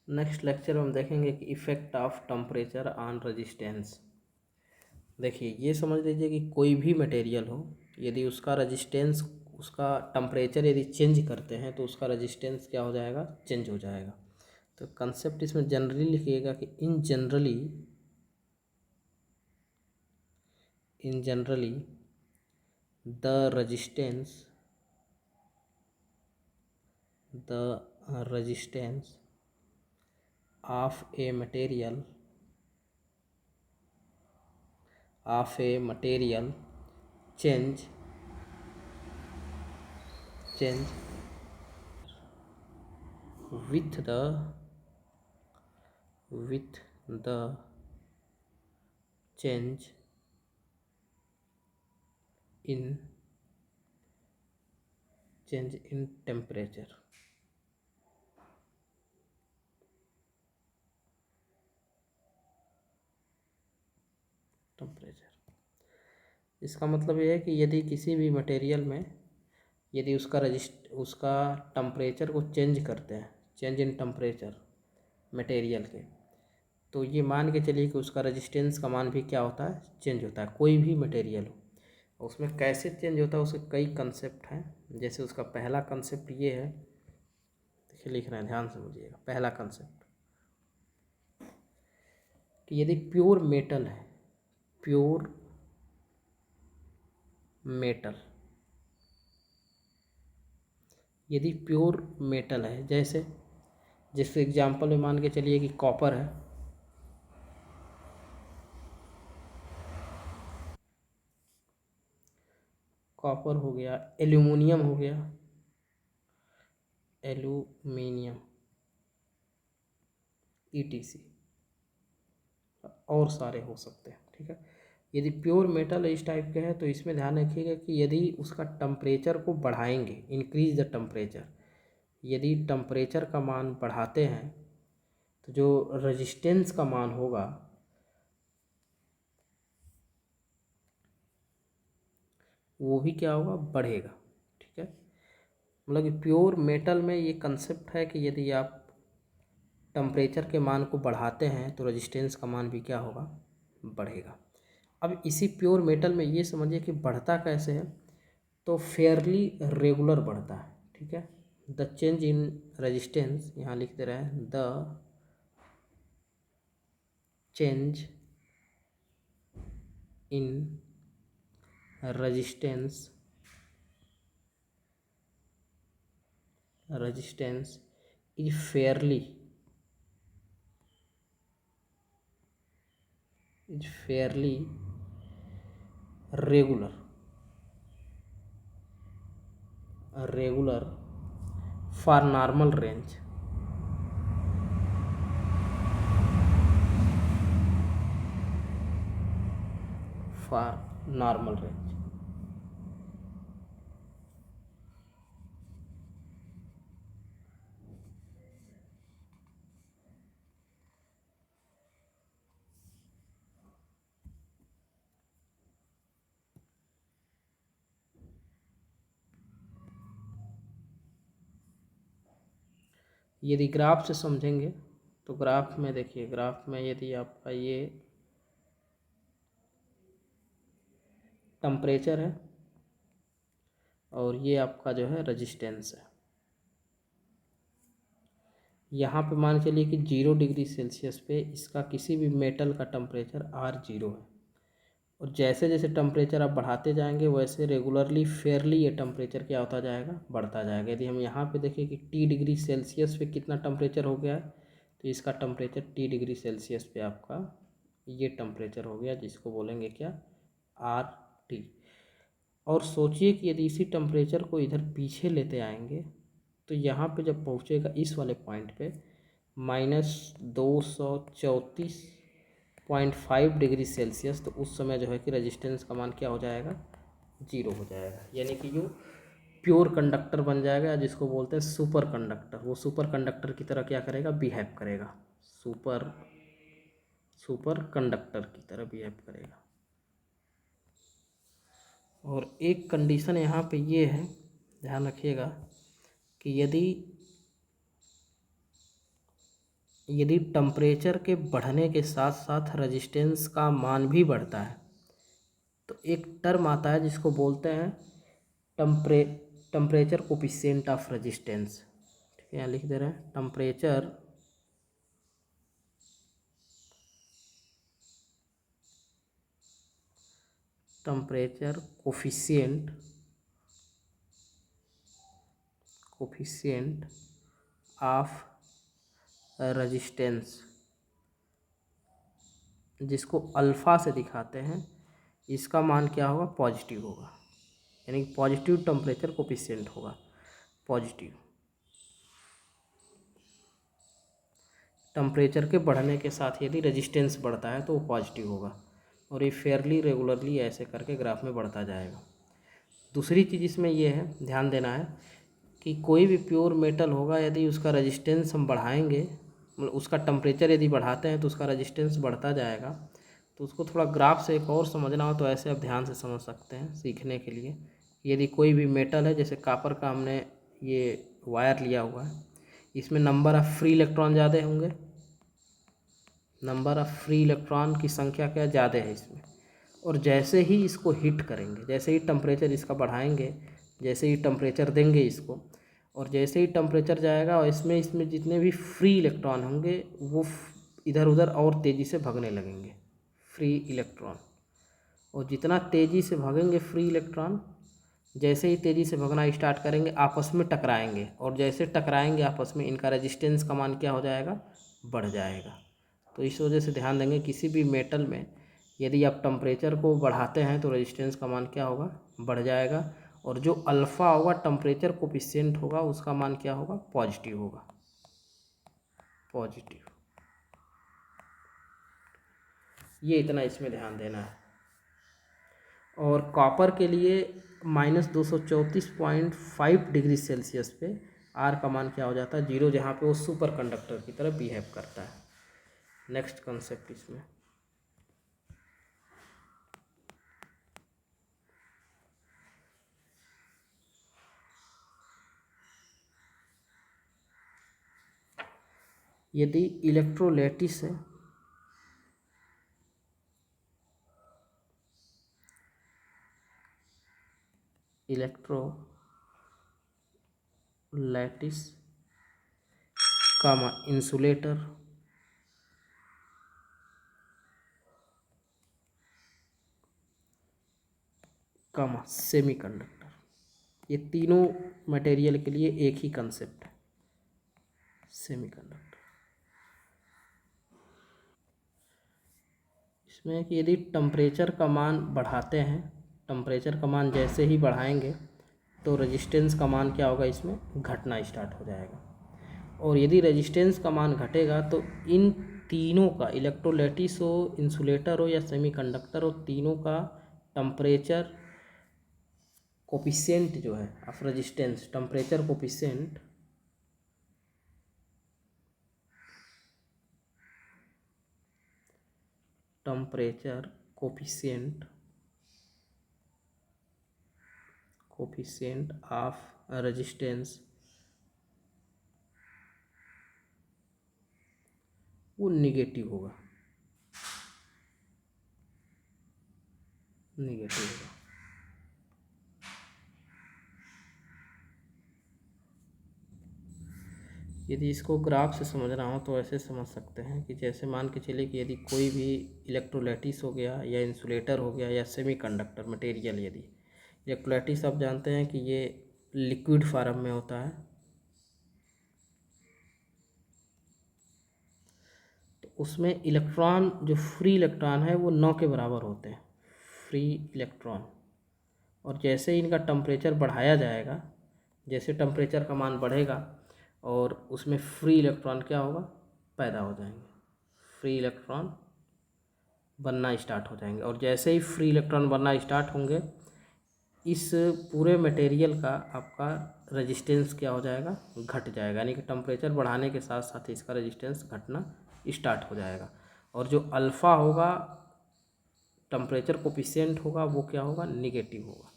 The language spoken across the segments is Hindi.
नेक्स्ट लेक्चर में हम देखेंगे कि effect of temperature on resistance. देखिए ये समझ लीजिए कि कोई भी मटेरियल हो, यदि उसका रेजिस्टेंस, उसका टेम्परेचर यदि चेंज करते हैं तो उसका रेजिस्टेंस क्या हो जाएगा, चेंज हो जाएगा। तो कंसेप्ट इसमें जनरली लिखिएगा कि इन generally the resistance of a material change with the change in temperature। इसका मतलब ये है कि यदि किसी भी मटेरियल में यदि उसका टेम्परेचर को चेंज करते हैं, चेंज इन टेम्परेचर मटेरियल के, तो ये मान के चलिए कि उसका रेजिस्टेंस का मान भी क्या होता है, चेंज होता है। कोई भी मटेरियल हो, उसमें कैसे चेंज होता है उसके कई कंसेप्ट हैं। जैसे उसका पहला कंसेप्ट ये है, देखिए लिख रहे हैं, ध्यान से समझिएगा। पहला कंसेप्ट कि यदि प्योर मेटल है, प्योर मेटल, यदि प्योर मेटल है, जैसे जिस एग्जांपल में मान के चलिए कि कॉपर है, कॉपर हो गया, एल्यूमिनियम हो गया, एल्यूमिनियम ईटीसी, और सारे हो सकते हैं। ठीक है, यदि प्योर मेटल इस टाइप के है तो इसमें ध्यान रखिएगा कि यदि उसका टेम्परेचर को बढ़ाएंगे, इंक्रीज द टेम्परेचर, यदि टेम्परेचर का मान बढ़ाते हैं तो जो रेजिस्टेंस का मान होगा वो भी क्या होगा, बढ़ेगा। ठीक है, मतलब कि प्योर मेटल में ये कंसेप्ट है कि यदि आप टेम्परेचर के मान को बढ़ाते हैं तो रेजिस्टेंस का मान भी क्या होगा, बढ़ेगा। अब इसी प्योर मेटल में ये समझिए कि बढ़ता कैसे है, तो फेयरली रेगुलर बढ़ता है। ठीक है, द चेंज इन रेजिस्टेंस, यहाँ लिख दे रहे हैं the change in resistance is fairly regular for normal range, for normal range. यदि ग्राफ से समझेंगे तो ग्राफ में देखिए, ग्राफ में यदि आपका ये टेम्परेचर है और ये आपका जो है रेजिस्टेंस है, यहाँ पे मान चलिए कि 0 डिग्री सेल्सियस पे इसका किसी भी मेटल का टेम्परेचर R0 है, और जैसे जैसे टेम्परेचर आप बढ़ाते जाएंगे वैसे रेगुलरली फेयरली ये टेम्परेचर क्या होता जाएगा, बढ़ता जाएगा। यदि हम यहाँ पे देखें कि T डिग्री सेल्सियस पे कितना टेम्परेचर हो गया है, तो इसका टेम्परेचर T डिग्री सेल्सियस पे आपका ये टेम्परेचर हो गया, जिसको बोलेंगे क्या, RT। और सोचिए कि यदि इसी टेम्परेचर को इधर पीछे लेते आएंगे तो यहाँ पे जब पहुँचेगा इस वाले पॉइंट पे -234.5 डिग्री सेल्सियस, तो उस समय जो है कि रेजिस्टेंस का मान क्या हो जाएगा, 0 हो जाएगा। यानी कि जो प्योर कंडक्टर बन जाएगा, जिसको बोलते हैं सुपर कंडक्टर। वो सुपर कंडक्टर की तरह क्या करेगा, बिहेव करेगा, सुपर कंडक्टर की तरह बिहेव करेगा। और एक कंडीशन यहाँ पे ये है, ध्यान रखिएगा कि यदि यदि टेम्परेचर के बढ़ने के साथ साथ रेजिस्टेंस का मान भी बढ़ता है तो एक टर्म आता है जिसको बोलते हैं टेम्परेचर कोफिशिएंट ऑफ रेजिस्टेंस। ठीक है, यहाँ लिख दे रहे हैं टेम्परेचर कोफिशिएंट ऑफ रेजिस्टेंस, जिसको अल्फ़ा से दिखाते हैं, इसका मान क्या होगा? पॉजिटिव होगा, यानी कि पॉजिटिव टेम्परेचर कोफिशिएंट होगा, पॉजिटिव। टेम्परेचर के बढ़ने के साथ यदि रेजिस्टेंस बढ़ता है तो वो पॉजिटिव होगा, और ये फेयरली रेगुलरली ऐसे करके ग्राफ में बढ़ता जाएगा। दूसरी चीज़ इसमें ये है, ध्यान देना है कि कोई भी प्योर मेटल होगा, यदि उसका रेजिस्टेंस हम बढ़ाएंगे, मतलब उसका टेम्परेचर यदि बढ़ाते हैं तो उसका रेजिस्टेंस बढ़ता जाएगा। तो उसको थोड़ा ग्राफ से एक और समझना हो तो ऐसे आप ध्यान से समझ सकते हैं सीखने के लिए। यदि कोई भी मेटल है, जैसे कापर का हमने ये वायर लिया हुआ है, इसमें नंबर ऑफ़ फ्री इलेक्ट्रॉन ज़्यादा होंगे, नंबर ऑफ़ फ्री इलेक्ट्रॉन की संख्या क्या ज़्यादा है इसमें। और जैसे ही इसको हीट करेंगे, जैसे ही टेम्परेचर इसका बढ़ाएंगे, जैसे ही टेम्परेचर देंगे इसको, और जैसे ही टेम्परेचर जाएगा और इसमें जितने भी फ्री इलेक्ट्रॉन होंगे वो इधर उधर और तेज़ी से भागने लगेंगे फ्री इलेक्ट्रॉन। और जितना तेज़ी से भागेंगे फ्री इलेक्ट्रॉन, जैसे ही तेज़ी से भागना स्टार्ट करेंगे आपस में टकराएंगे, और जैसे टकराएंगे आपस में इनका रेजिस्टेंस का मान क्या हो जाएगा? बढ़ जाएगा। तो इस वजह से ध्यान देंगे किसी भी मेटल में यदि आप टेम्परेचर को बढ़ाते हैं तो रेजिस्टेंस का मान क्या होगा? बढ़ जाएगा। और जो अल्फ़ा होगा, टेम्परेचर कोफिशिएंट होगा, उसका मान क्या होगा? पॉजिटिव होगा, पॉजिटिव। ये इतना इसमें ध्यान देना है। और कॉपर के लिए -234.5 डिग्री सेल्सियस पे आर का मान क्या हो जाता है? 0, जहाँ पे वो सुपर कंडक्टर की तरह बिहेव करता है। नेक्स्ट कॉन्सेप्ट इसमें यदि इलेक्ट्रोलाइटिस है, इलेक्ट्रोलाइटिस कामा इंसुलेटर कामा सेमीकंडक्टर, ये तीनों मटेरियल के लिए एक ही कंसेप्ट है, सेमीकंडक्टर। इसमें कि यदि टेम्परेचर का मान बढ़ाते हैं, टेम्परेचर का मान जैसे ही बढ़ाएंगे तो रेजिस्टेंस का मान क्या होगा? इसमें घटना स्टार्ट हो जाएगा। और यदि रेजिस्टेंस का मान घटेगा तो इन तीनों का, इलेक्ट्रोलाइटिस हो, इंसुलेटर हो या सेमीकंडक्टर हो, तीनों का टेम्परेचर कोफिशिएंट जो है of resistance, temperature coefficient temperature coefficient of resistance वो निगेटिव होगा, निगेटिव होगा। यदि इसको ग्राफ से समझना हो तो ऐसे समझ सकते हैं कि जैसे मान के चलिए कि यदि कोई भी इलेक्ट्रोलाइटिस हो गया या इंसुलेटर हो गया या सेमीकंडक्टर मटेरियल, यदि इलेक्ट्रोलाइटिस आप जानते हैं कि ये लिक्विड फॉर्म में होता है, तो उसमें इलेक्ट्रॉन, जो फ्री इलेक्ट्रॉन है वो 9 के बराबर होते हैं, फ्री इलेक्ट्रॉन। और जैसे ही इनका टेम्परेचर बढ़ाया जाएगा, जैसे टेम्परेचर का मान बढ़ेगा और उसमें फ्री इलेक्ट्रॉन क्या होगा? पैदा हो जाएंगे, फ्री इलेक्ट्रॉन बनना स्टार्ट हो जाएंगे। और जैसे ही फ्री इलेक्ट्रॉन बनना स्टार्ट होंगे, इस पूरे मटेरियल का आपका रेजिस्टेंस क्या हो जाएगा? घट जाएगा, यानी कि टेम्परेचर बढ़ाने के साथ साथ इसका रेजिस्टेंस घटना स्टार्ट हो जाएगा। और जो अल्फ़ा होगा, टेम्परेचर कोफिशिएंट होगा, वो क्या होगा? निगेटिव होगा।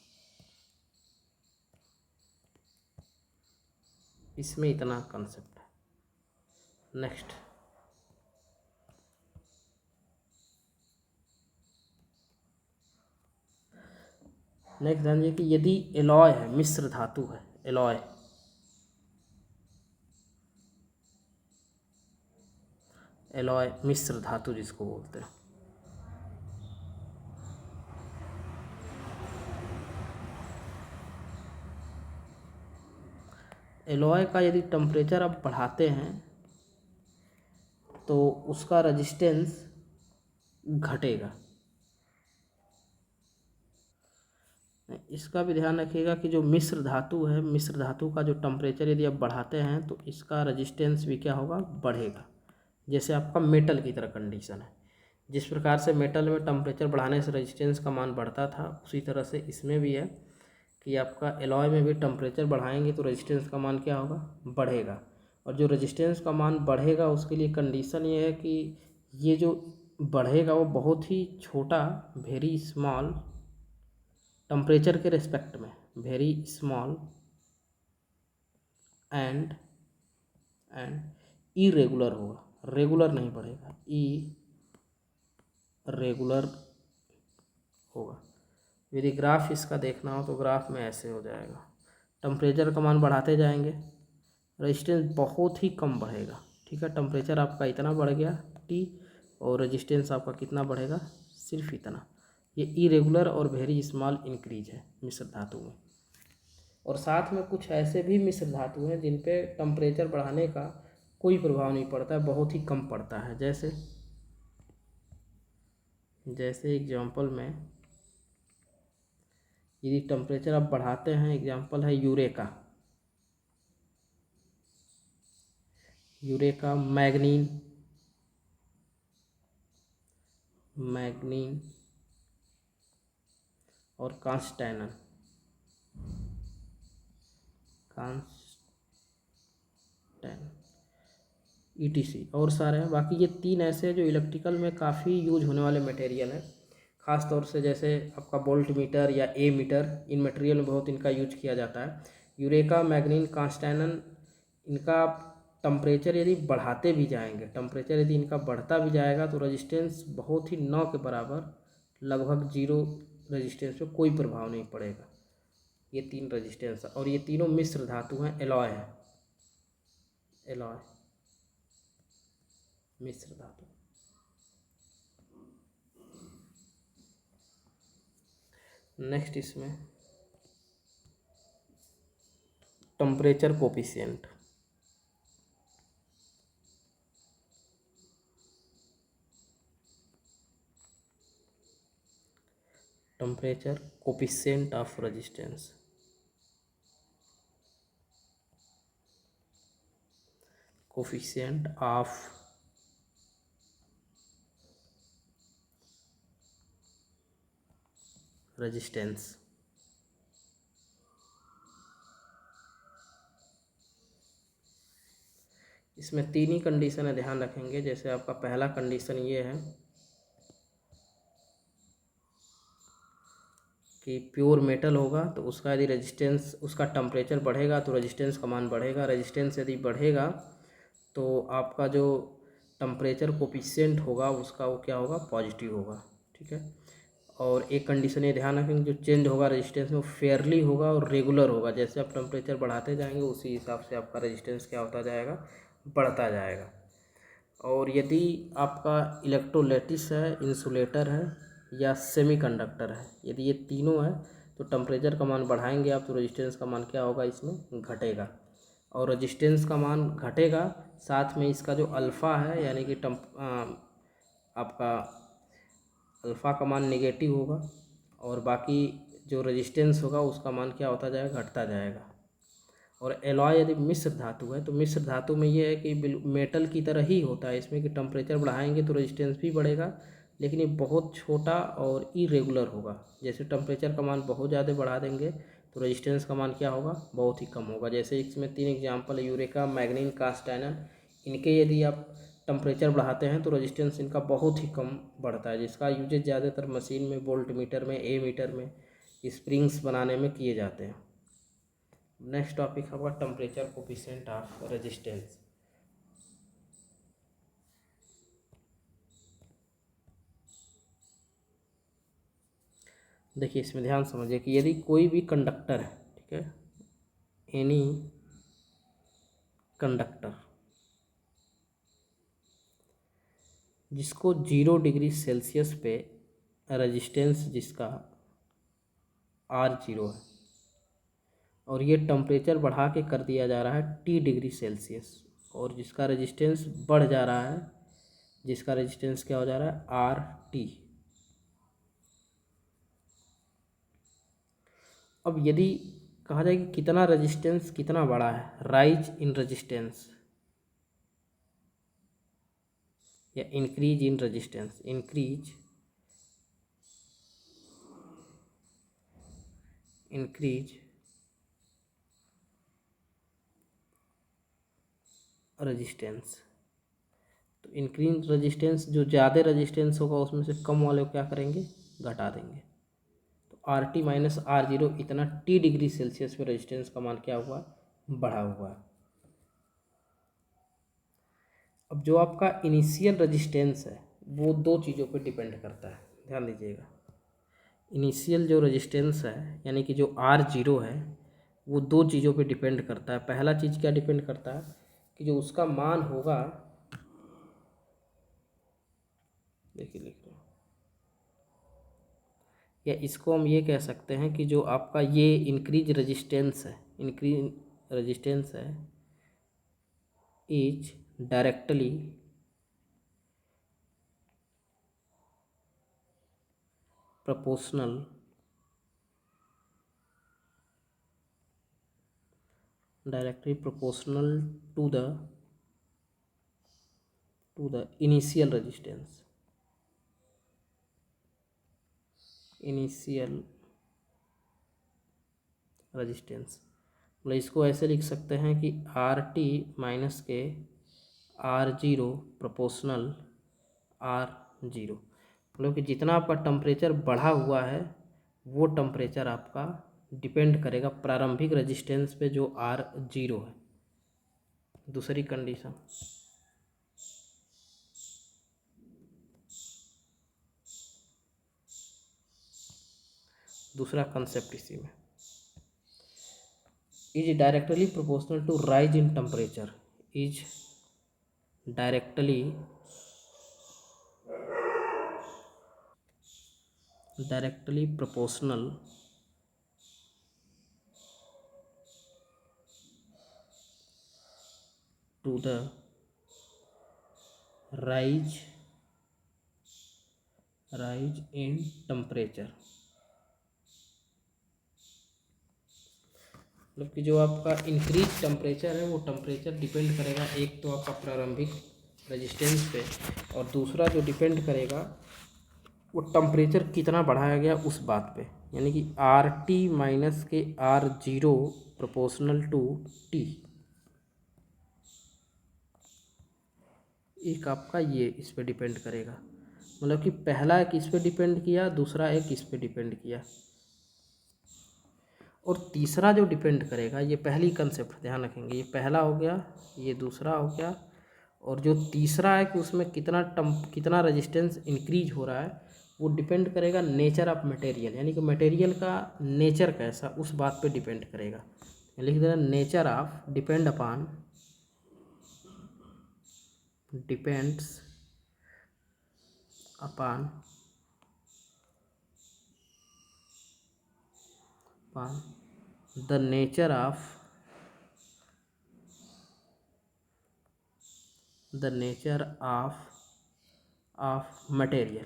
इसमें इतना कंसेप्ट है। नेक्स्ट नेक्स्ट जानिए कि यदि एलॉय है, मिश्र धातु है, एलॉय, एलॉय मिश्र धातु जिसको बोलते हैं, एलॉय का यदि टेम्परेचर आप बढ़ाते हैं तो उसका रेजिस्टेंस घटेगा। इसका भी ध्यान रखिएगा कि जो मिश्र धातु है, मिश्र धातु का जो टेम्परेचर यदि आप बढ़ाते हैं तो इसका रेजिस्टेंस भी क्या होगा, बढ़ेगा। जैसे आपका मेटल की तरह कंडीशन है, जिस प्रकार से मेटल में टेम्परेचर बढ़ाने से रेजिस्टेंस का मान बढ़ता था, उसी तरह से इसमें भी है कि आपका एलॉय में भी टेम्परेचर बढ़ाएंगे तो रेजिस्टेंस का मान क्या होगा, बढ़ेगा। और जो रेजिस्टेंस का मान बढ़ेगा उसके लिए कंडीशन ये है कि ये जो बढ़ेगा वो बहुत ही छोटा, वेरी स्मॉल टेम्परेचर के रिस्पेक्ट में, वेरी स्मॉल एंड इरेगुलर होगा, रेगुलर नहीं बढ़ेगा, रेगुलर होगा। यदि ग्राफ इसका देखना हो तो ग्राफ में ऐसे हो जाएगा, टेम्परेचर का मान बढ़ाते जाएंगे, रेजिस्टेंस बहुत ही कम बढ़ेगा। ठीक है, टेम्परेचर आपका इतना बढ़ गया T, और रेजिस्टेंस आपका कितना बढ़ेगा, सिर्फ इतना। ये इरेगुलर और वेरी स्मॉल इंक्रीज है मिश्र धातु में। और साथ में कुछ ऐसे भी मिश्र धातु हैं जिन पे टेम्परेचर बढ़ाने का कोई प्रभाव नहीं पड़ता है, बहुत ही कम पड़ता है। जैसे एग्जांपल में यदि टेम्परेचर आप बढ़ाते हैं, एग्जांपल है यूरेका, मैग्नीन, और कांस्टेनन, ETC और सारे हैं। बाकी ये तीन ऐसे हैं जो इलेक्ट्रिकल में काफ़ी यूज होने वाले मटेरियल हैं, ख़ास तौर से जैसे आपका वोल्ट मीटर या ए मीटर, इन मटेरियल में बहुत इनका यूज किया जाता है। यूरेका, मैग्नीन, कांस्टेनन, इनका टेम्परेचर यदि बढ़ाते भी जाएंगे, टेम्परेचर यदि इनका बढ़ता भी जाएगा तो रेजिस्टेंस बहुत ही 9 के बराबर, लगभग 0 रेजिस्टेंस पे कोई प्रभाव नहीं पड़ेगा। ये तीन रेजिस्टेंस, और ये तीनों मिश्र धातु हैं, एलॉय है, एलॉय मिश्र धातु। नेक्स्ट इसमें temperature coefficient, temperature coefficient of resistance, coefficient of resistance. इसमें तीन ही कंडीशन है, ध्यान रखेंगे। जैसे आपका पहला कंडीशन ये है कि प्योर मेटल होगा तो उसका यदि रेजिस्टेंस, उसका टेम्परेचर बढ़ेगा तो रेजिस्टेंस का मान बढ़ेगा। रेजिस्टेंस यदि बढ़ेगा तो आपका जो टेम्परेचर कोफिशिएंट होगा उसका वो क्या होगा, पॉजिटिव होगा। ठीक है, और एक कंडीशन ये ध्यान रखेंगे, जो चेंज होगा रेजिस्टेंस में वो फेयरली होगा और रेगुलर होगा। जैसे आप टेम्परेचर बढ़ाते जाएंगे उसी हिसाब से आपका रेजिस्टेंस क्या होता जाएगा, बढ़ता जाएगा। और यदि आपका इलेक्ट्रोलाइटिस है, इंसुलेटर है या सेमीकंडक्टर है, यदि ये तीनों है तो टेम्परेचर का मान बढ़ाएंगे आप तो रेजिस्टेंस का मान क्या होगा, इसमें घटेगा। और रेजिस्टेंस का मान घटेगा, साथ में इसका जो अल्फ़ा है यानी कि आपका अल्फ़ा का मान नेगेटिव होगा, और बाकी जो रेजिस्टेंस होगा उसका मान क्या होता जाएगा, घटता जाएगा। और एलॉय यदि मिश्र धातु है तो मिश्र धातु में ये है कि मेटल की तरह ही होता है इसमें कि टेम्परेचर बढ़ाएंगे तो रेजिस्टेंस भी बढ़ेगा, लेकिन ये बहुत छोटा और इरेगुलर होगा। जैसे टेम्परेचर का मान बहुत ज़्यादा बढ़ा देंगे तो रेजिस्टेंस का मान क्या होगा, बहुत ही कम होगा। जैसे इसमें तीन एग्जांपल है, यूरेका, मैग्नीन, कास्टेनन, इनके यदि आप टेम्परेचर बढ़ाते हैं तो रेजिस्टेंस इनका बहुत ही कम बढ़ता है, जिसका यूजेज ज़्यादातर मशीन में, वोल्ट मीटर में, ए मीटर में, स्प्रिंग्स बनाने में किए जाते हैं। नेक्स्ट टॉपिक होगा टेम्परेचर कोफिशिएंट ऑफ रेजिस्टेंस। देखिए इसमें ध्यान समझिए कि यदि कोई भी कंडक्टर है, ठीक है, एनी कंडक्टर जिसको 0 डिग्री सेल्सियस पे रेजिस्टेंस जिसका R0 है और ये टेम्परेचर बढ़ा के कर दिया जा रहा है T डिग्री सेल्सियस, और जिसका रेजिस्टेंस बढ़ जा रहा है, जिसका रेजिस्टेंस क्या हो जा रहा है RT। अब यदि कहा जाए कि कितना रेजिस्टेंस कितना बड़ा है, राइज इन रेजिस्टेंस या increase in resistance, increase resistance. तो इंक्रीज रेजिस्टेंस, जो ज़्यादा रेजिस्टेंस होगा उसमें से कम वाले को क्या करेंगे, घटा देंगे। तो RT माइनस R0 इतना T डिग्री सेल्सियस पे रेजिस्टेंस का मान क्या हुआ, बढ़ा हुआ है। अब जो आपका इनिशियल रेजिस्टेंस है वो दो चीज़ों पे डिपेंड करता है, ध्यान दीजिएगा। इनिशियल जो रेजिस्टेंस है यानी कि जो R0 है वो दो चीज़ों पे डिपेंड करता है। पहला चीज़ क्या डिपेंड करता है कि जो उसका मान होगा, देखिए लिख रहे हैं, या इसको हम ये कह सकते हैं कि जो आपका ये इंक्रीज रेजिस्टेंस है is directly proportional to the initial resistance, मतलब इसको ऐसे लिख सकते हैं कि RT माइनस के R0 प्रोपोर्शनल R0, मतलब कि जितना आपका टेम्परेचर बढ़ा हुआ है वो टेम्परेचर आपका डिपेंड करेगा प्रारंभिक रेजिस्टेंस पे जो R0 है। दूसरी कंडीशन, दूसरा कंसेप्ट इसी में, is directly proportional to rise in temperature, is directly proportional to the rise in temperature। मतलब कि जो आपका इंक्रीज टेम्परेचर है वो टेम्परेचर डिपेंड करेगा एक तो आपका प्रारंभिक रेजिस्टेंस पे, और दूसरा जो डिपेंड करेगा वो टेम्परेचर कितना बढ़ाया गया उस बात पे, यानी कि RT माइनस के R0 प्रोपोर्शनल टू T। एक आपका ये इस पे डिपेंड करेगा, मतलब कि पहला एक इस पे डिपेंड किया, दूसरा एक इस पे डिपेंड किया, और तीसरा जो डिपेंड करेगा, ये पहली कंसेप्ट ध्यान रखेंगे, ये पहला हो गया, ये दूसरा हो गया, और जो तीसरा है कि उसमें कितना रेजिस्टेंस इंक्रीज हो रहा है वो डिपेंड करेगा नेचर ऑफ मटेरियल, यानी कि मटेरियल का नेचर कैसा उस बात पे डिपेंड करेगा। लिख देना nature of depends upon the nature of material.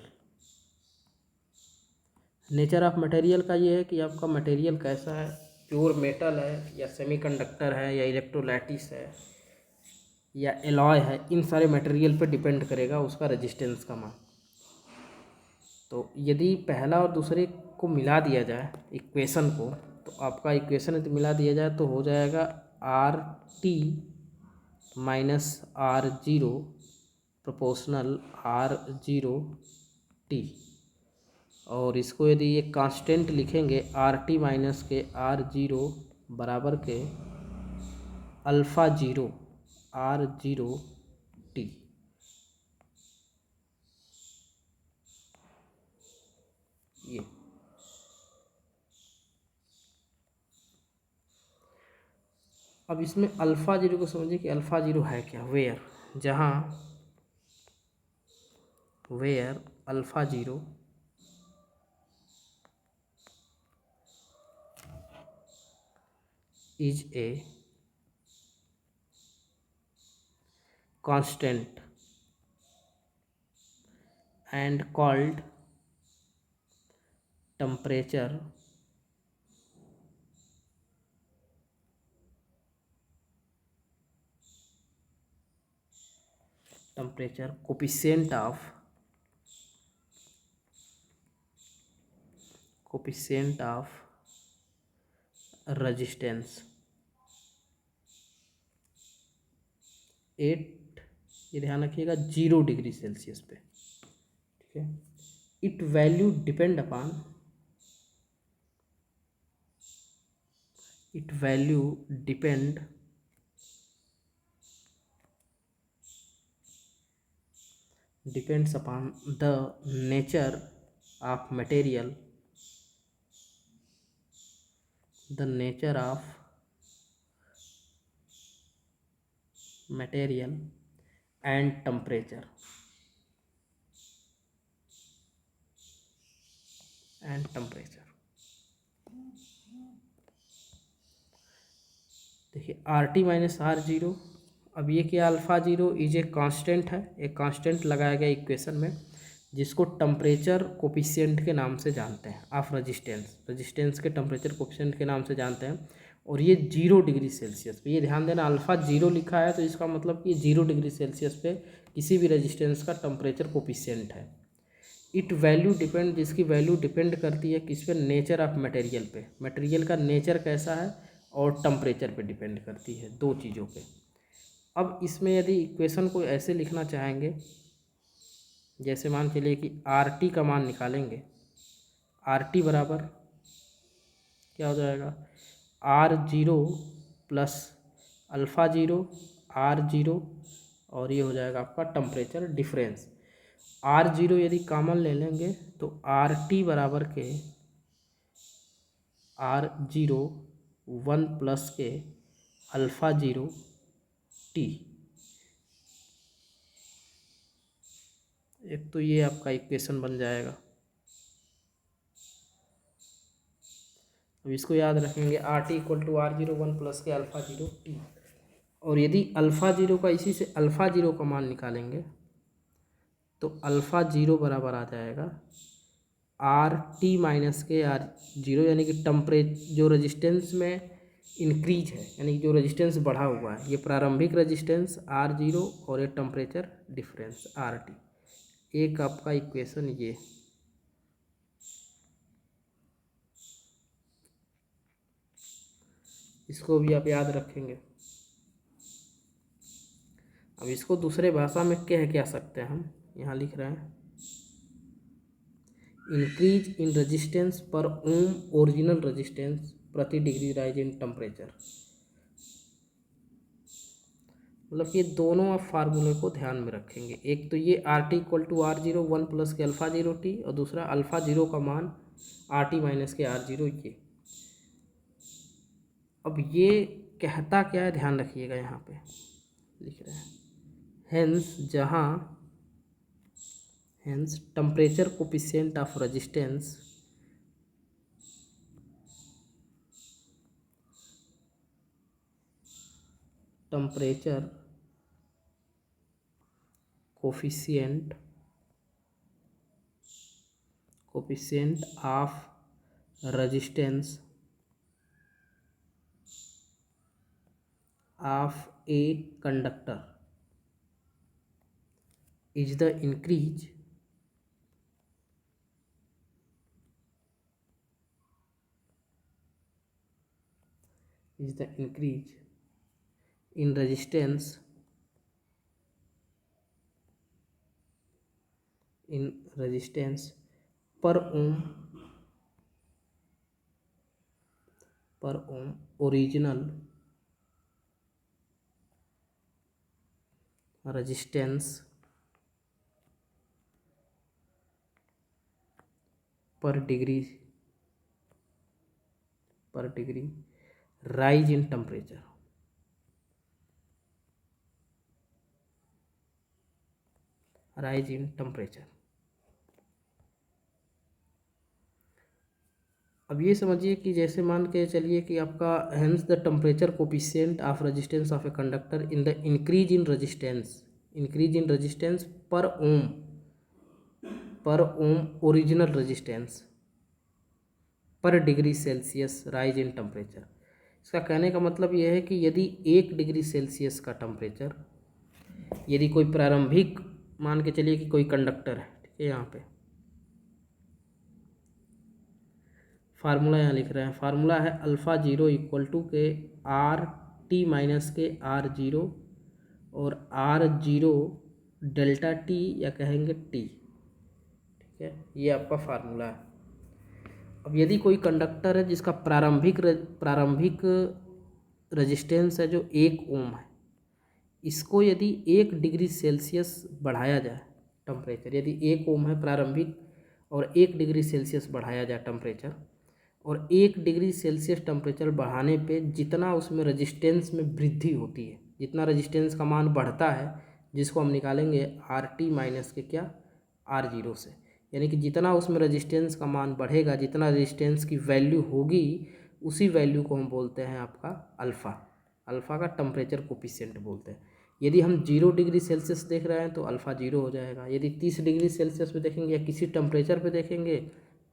Nature of material का ये है कि आपका मटेरियल कैसा है, प्योर मेटल है या सेमीकंडक्टर है या इलेक्ट्रोलाइटिस है या एलॉय है, इन सारे मटेरियल पे डिपेंड करेगा उसका रेजिस्टेंस का मान। तो यदि पहला और दूसरे को मिला दिया जाए इक्वेशन को, तो आपका इक्वेशन यदि मिला दिया जाए तो हो जाएगा RT minus R0 proportional R0T, और इसको यदि ये कांस्टेंट लिखेंगे RT माइनस के R0 बराबर के अल्फ़ा 0 R0T। ये अब इसमें अल्फ़ा जीरो को समझिए कि अल्फ़ा जीरो है क्या। वेयर, जहाँ where alpha zero is a constant and called temperature coefficient of resistance at, ये ध्यान रखिएगा 0 डिग्री सेल्सियस पे, ठीक है। It value depend upon depends upon the nature of material, and temperature, देखिए R T minus R zero. अब ये क्या, alpha zero is a constant है, एक कांस्टेंट लगाया गया इक्वेशन में, जिसको टेम्परेचर कोफिशिएंट के नाम से जानते हैं। ऑफ रजिस्टेंस के टेम्परेचर कोफिशिएंट के नाम से जानते हैं। और ये 0 डिग्री सेल्सियस पे, ये ध्यान देना अल्फ़ा जीरो लिखा है तो इसका मतलब कि 0 डिग्री सेल्सियस पे किसी भी रजिस्टेंस का टेम्परेचर कोफिशिएंट है। इट वैल्यू डिपेंड, जिसकी वैल्यू डिपेंड करती है किस पे, नेचर ऑफ मटेरियल पे, मटेरियल का नेचर कैसा है, और टेम्परेचर पे डिपेंड करती है, दो चीज़ों पे। अब इसमें यदि इक्वेशन को ऐसे लिखना चाहेंगे, जैसे मान चलिए कि आर टी का मान निकालेंगे, आर टी बराबर क्या हो जाएगा, R zero plus alpha zero R zero, और ये हो जाएगा आपका टेम्परेचर डिफरेंस। आर जीरो यदि कॉमन ले लेंगे तो आर टी बराबर के आर जीरो 1 के अल्फ़ा जीरो टी। एक तो ये आपका इक्वेशन बन जाएगा। अब इसको याद रखेंगे, R T equal to R zero 1 के अल्फ़ा जीरो टी। और यदि अल्फ़ा जीरो का, इसी से अल्फ़ा जीरो का मान निकालेंगे तो अल्फ़ा जीरो बराबर आ जाएगा आर टी माइनस के आर जीरो, यानी कि जो रेजिस्टेंस में इंक्रीज है, यानी कि जो रेजिस्टेंस बढ़ा हुआ है, ये प्रारंभिक रेजिस्टेंस आर जीरो और ये टेम्परेचर डिफरेंस आर टी। एक आपका इक्वेशन ये, इसको भी आप याद रखेंगे। अब इसको दूसरे भाषा में कह सकते हैं हम, यहाँ लिख रहे हैं इंक्रीज इन रेजिस्टेंस पर ओम ओरिजिनल रेजिस्टेंस प्रति डिग्री राइज इन टेम्परेचर। मतलब ये दोनों आप फार्मूले को ध्यान में रखेंगे। एक तो ये R T equal to R zero 1 के अल्फ़ा जीरो टी, और दूसरा अल्फ़ा जीरो का मान आर टी माइनस के आर जीरो ये। अब ये कहता क्या है, ध्यान रखिएगा, यहाँ पे लिख रहे हैं hence temperature coefficient of resistance temperature coefficient of resistance of a conductor is the increase in resistance per ohm original resistance per degree rise in temperature। Rise in temperature. अब ये समझिए कि जैसे मान के चलिए कि आपका hence the temperature coefficient of resistance of a conductor in the increase in resistance पर ओम ओरिजिनल रेजिस्टेंस पर degree Celsius rise in temperature. इसका कहने का मतलब यह है कि यदि 1 डिग्री सेल्सियस का टेम्परेचर, यदि कोई प्रारंभिक मान के चलिए कि कोई कंडक्टर है, ठीक है, यहाँ पे फार्मूला यहाँ लिख रहे हैं, फार्मूला है अल्फ़ा जीरो इक्वल टू के आर टी माइनस के आर जीरो और आर जीरो डेल्टा टी या कहेंगे टी, ठीक है, ये आपका फार्मूला है। अब यदि कोई कंडक्टर है जिसका प्रारंभिक रेजिस्टेंस है जो 1 ओम है, इसको यदि 1 डिग्री सेल्सियस बढ़ाया जाए टेम्परेचर, यदि 1 ओम है प्रारंभिक और 1 डिग्री सेल्सियस बढ़ाया जाए टेम्परेचर, और 1 डिग्री सेल्सियस टेम्परेचर बढ़ाने पे जितना उसमें रेजिस्टेंस में वृद्धि होती है, जितना रेजिस्टेंस का मान बढ़ता है, जिसको हम निकालेंगे आर टी माइनस के क्या आर जीरो से, यानी कि जितना उसमें रेजिस्टेंस का मान बढ़ेगा, जितना रेजिस्टेंस की वैल्यू होगी, उसी वैल्यू को हम बोलते हैं आपका अल्फ़ा। अल्फ़ा का टेम्परेचर कोफिशिएंट बोलते हैं। यदि हम 0 डिग्री सेल्सियस देख रहे हैं तो अल्फ़ा 0 हो जाएगा, यदि 30 डिग्री सेल्सियस पे देखेंगे या किसी टेम्परेचर पे देखेंगे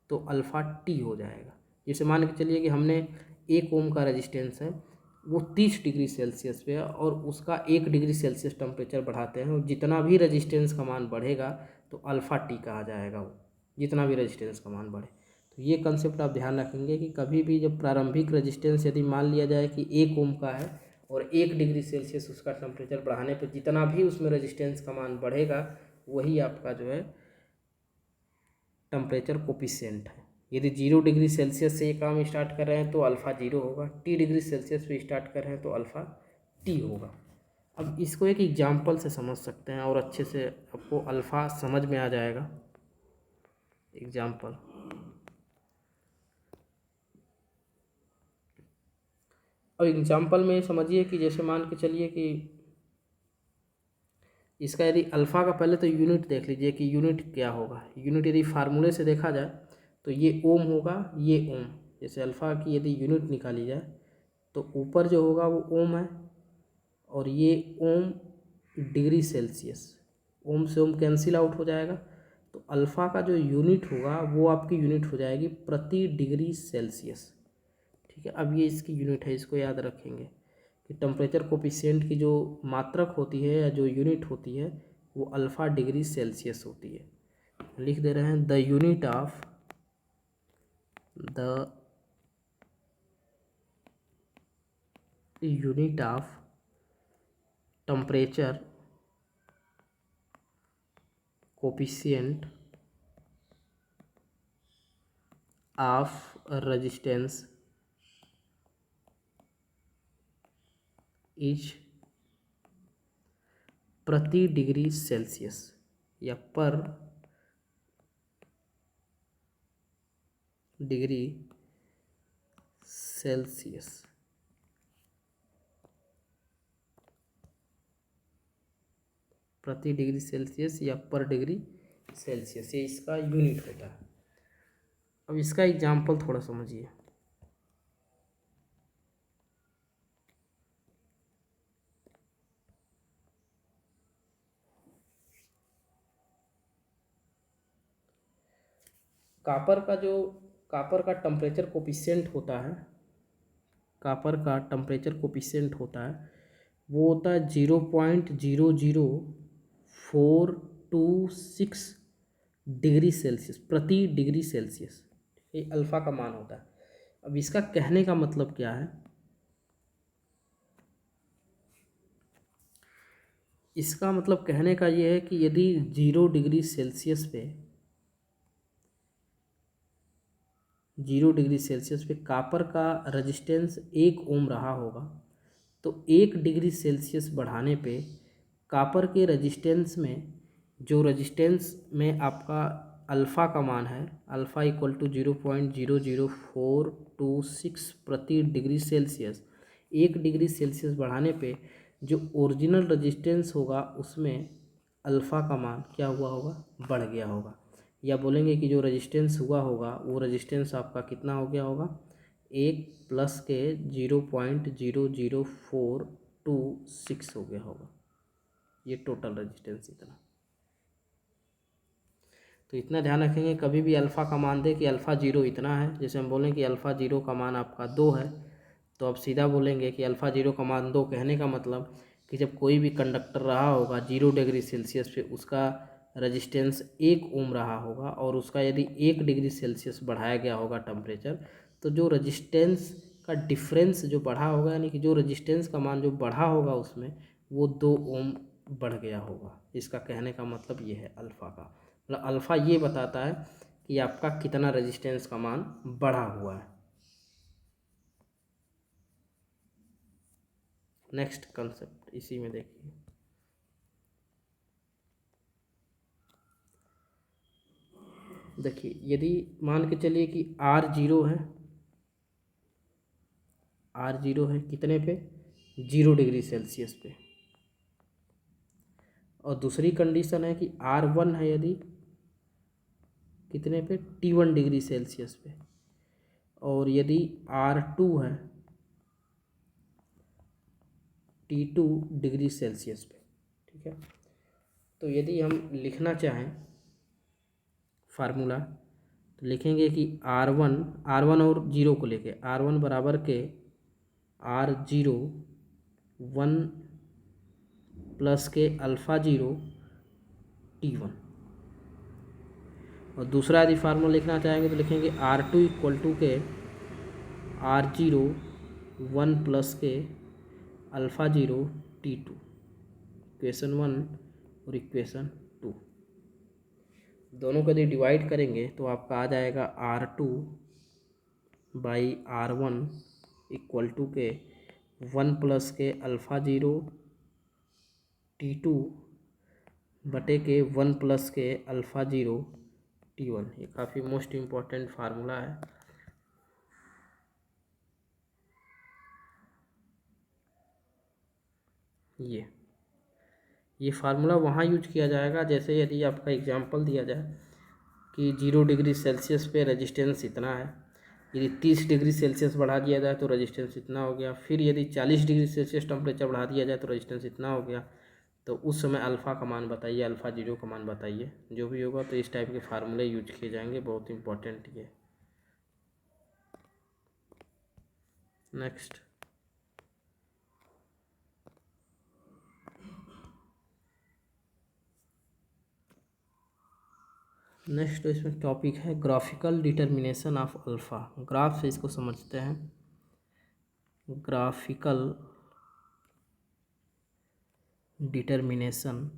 तो अल्फ़ा टी हो जाएगा। जैसे मान के चलिए कि हमने 1 ओम का रेजिस्टेंस है, वो 30 डिग्री सेल्सियस पे है और उसका 1 डिग्री सेल्सियस टेम्परेचर बढ़ाते हैं, और जितना भी रेजिस्टेंस का मान बढ़ेगा तो अल्फ़ा टी कहा जाएगा वो, जितना भी रेजिस्टेंस का मान बढ़े। तो ये कंसेप्ट आप ध्यान रखेंगे कि कभी भी जब प्रारंभिक रेजिस्टेंस यदि मान लिया जाए कि 1 ओम का है और 1 डिग्री सेल्सियस उसका टेम्परेचर बढ़ाने पर जितना भी उसमें रेजिस्टेंस का मान बढ़ेगा, वही आपका जो है टेम्परेचर कोफिशिएंट है। यदि 0 डिग्री सेल्सियस से ये काम स्टार्ट कर रहे हैं तो अल्फ़ा 0 होगा, T डिग्री सेल्सियस पे स्टार्ट कर रहे हैं तो अल्फ़ा टी होगा। अब इसको एक एग्जाम्पल से समझ सकते हैं और अच्छे से आपको अल्फ़ा समझ में आ जाएगा। एग्जाम्पल, अब एग्जाम्पल में समझिए कि जैसे मान के चलिए कि इसका यदि अल्फ़ा का पहले तो यूनिट देख लीजिए कि यूनिट क्या होगा। यूनिट यदि फार्मूले से देखा जाए तो ये ओम होगा, ये ओम। जैसे अल्फ़ा की यदि यूनिट निकाली जाए तो ऊपर जो होगा वो ओम है और ये ओम डिग्री सेल्सियस, ओम से ओम कैंसिल आउट हो जाएगा, तो अल्फ़ा का जो यूनिट होगा वो आपकी यूनिट हो जाएगी प्रति डिग्री सेल्सियस, ठीक है। अब ये इसकी यूनिट है, इसको याद रखेंगे कि टेम्परेचर कोफिशिएंट की जो मात्रक होती है या जो यूनिट होती है वो अल्फ़ा डिग्री सेल्सियस होती है। लिख दे रहे हैं the unit of temperature coefficient of resistance is प्रति डिग्री सेल्सियस या पर डिग्री सेल्सियस। प्रति डिग्री सेल्सियस या पर डिग्री सेल्सियस, ये इसका यूनिट होता है। अब इसका एग्जाम्पल थोड़ा समझिए। कापर का टेम्परेचर कोफिशिएंट होता है, कापर का टेम्परेचर कोफिशिएंट होता है वो होता है 0.00426 डिग्री सेल्सियस प्रति डिग्री सेल्सियस, ये अल्फ़ा का मान होता है। अब इसका कहने का मतलब क्या है, इसका मतलब कहने का ये है कि यदि 0 डिग्री सेल्सियस पे 0 डिग्री सेल्सियस पे कापर का रेजिस्टेंस 1 ओम रहा होगा, तो 1 डिग्री सेल्सियस बढ़ाने पे कापर के रेजिस्टेंस में, जो रेजिस्टेंस में आपका अल्फ़ा का मान है, अल्फ़ा इक्वल टू 0.00426 प्रति डिग्री सेल्सियस, 1 डिग्री सेल्सियस बढ़ाने पे जो ओरिजिनल रेजिस्टेंस होगा उसमें अल्फ़ा का मान क्या हुआ होगा, बढ़ गया होगा। या बोलेंगे कि जो रेजिस्टेंस हुआ होगा वो रेजिस्टेंस आपका कितना हो गया होगा, 1 + के 0.00426 हो गया होगा, ये टोटल रेजिस्टेंस इतना। तो इतना ध्यान रखेंगे, कभी भी अल्फ़ा का मान दे कि अल्फ़ा 0 इतना है, जैसे हम बोलें कि अल्फ़ा 0 का मान आपका 2 है, तो अब सीधा बोलेंगे कि अल्फ़ा 0 का मान 2, कहने का मतलब कि जब कोई भी कंडक्टर रहा होगा 0 डिग्री सेल्सियस पे, उसका रजिस्टेंस 1 ओम रहा होगा, और उसका यदि 1 डिग्री सेल्सियस बढ़ाया गया होगा टेम्परेचर, तो जो रजिस्टेंस का डिफरेंस जो बढ़ा होगा, यानी कि जो रजिस्टेंस का मान जो बढ़ा होगा उसमें, वो 2 ओम बढ़ गया होगा। इसका कहने का मतलब ये है अल्फ़ा का, मतलब अल्फ़ा ये बताता है कि आपका कितना रेजिस्टेंस का मान बढ़ा हुआ है। नेक्स्ट कंसेप्ट इसी में देखिए, देखिए यदि मान के चलिए कि R0 है, R0 है कितने पे, 0 डिग्री सेल्सियस पे, और दूसरी कंडीशन है कि R1 है यदि कितने पे, T1 डिग्री सेल्सियस पे, और यदि R2 है T2 डिग्री सेल्सियस पे। ठीक है, तो यदि हम लिखना चाहें फार्मूला, तो लिखेंगे कि R1 और 0 को लेके R1 बराबर के R0 1 + के अल्फ़ा 0 T1, और दूसरा यदि फार्मूला लिखना चाहेंगे तो लिखेंगे R2 = के R0 1 + के अल्फ़ा 0 T2, इक्वेशन 1 और इक्वेशन 2। दोनों को यदि डिवाइड करेंगे तो आपका आ जाएगा R2/R1 = के 1 + के अल्फ़ा 0 T2 बटे के 1 + के अल्फ़ा 0 T1। ये काफ़ी मोस्ट इम्पॉर्टेंट फार्मूला है। ये फार्मूला वहाँ यूज किया जाएगा, जैसे यदि आपका एग्जांपल दिया जाए कि 0 डिग्री सेल्सियस पे रेजिस्टेंस इतना है, यदि 30 डिग्री सेल्सियस बढ़ा दिया जाए तो रेजिस्टेंस इतना हो गया, फिर यदि 40 डिग्री सेल्सियस टेम्परेचर बढ़ा दिया जाए तो रेजिस्टेंस इतना हो गया, तो उस समय अल्फ़ा का मान बताइए, अल्फ़ा 0 का मान बताइए, जो भी होगा। तो इस टाइप के फार्मूले यूज किए जाएंगे, बहुत इंपॉर्टेंट ये। नेक्स्ट तो इसमें टॉपिक है graphical determination of alpha. Graph से इसको समझते हैं, ग्राफिकल डिटर्मिनेशन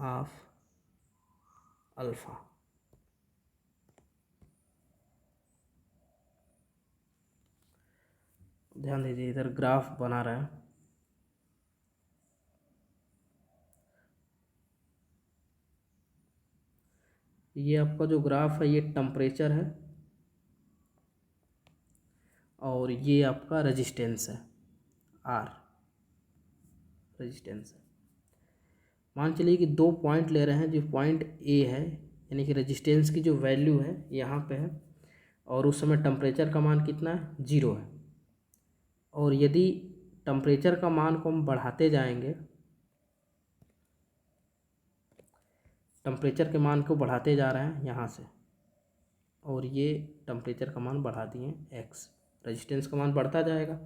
ऑफ अल्फ़ा। ध्यान दीजिए, इधर ग्राफ बना रहा है, ये आपका जो ग्राफ है ये टेम्परेचर है, और ये आपका रेजिस्टेंस है, R रेजिस्टेंस है। मान चलिए कि 2 पॉइंट ले रहे हैं, जो पॉइंट A है, यानी कि रेजिस्टेंस की जो वैल्यू है यहाँ पे है, और उस समय टेम्परेचर का मान कितना है, 0 है। और यदि टेम्परेचर का मान को हम बढ़ाते जाएंगे, टेम्परेचर के मान को बढ़ाते जा रहे हैं यहाँ से, और ये टेम्परेचर का मान बढ़ा दिए x, रेजिस्टेंस का मान बढ़ता जाएगा।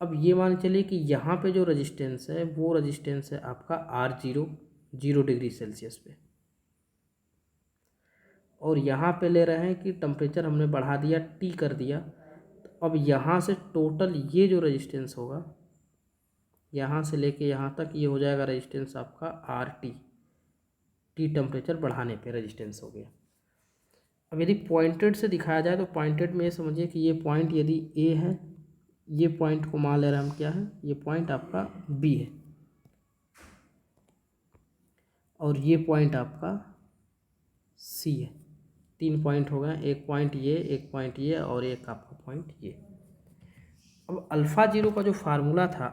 अब ये मान चलिए कि यहाँ पे जो रेजिस्टेंस है वो रेजिस्टेंस है आपका R0 0 डिग्री सेल्सियस पे, और यहाँ पे ले रहे हैं कि टेम्परेचर हमने बढ़ा दिया, T कर दिया। तो अब यहाँ से टोटल ये जो रेजिस्टेंस होगा, यहाँ से लेके यहाँ तक, ये हो जाएगा रेजिस्टेंस आपका RT, T टेम्परेचर बढ़ाने पे रेजिस्टेंस हो गया। अब यदि पॉइंटेड से दिखाया जाए तो पॉइंटेड में ये समझिए कि ये पॉइंट यदि A है, ये पॉइंट को मान ले रहे हैं हम क्या है, ये पॉइंट आपका B है, और ये पॉइंट आपका C है। 3 पॉइंट हो गए, एक पॉइंट ये, एक पॉइंट ये और एक आपका पॉइंट ये। अब अल्फ़ा जीरो का जो फार्मूला था,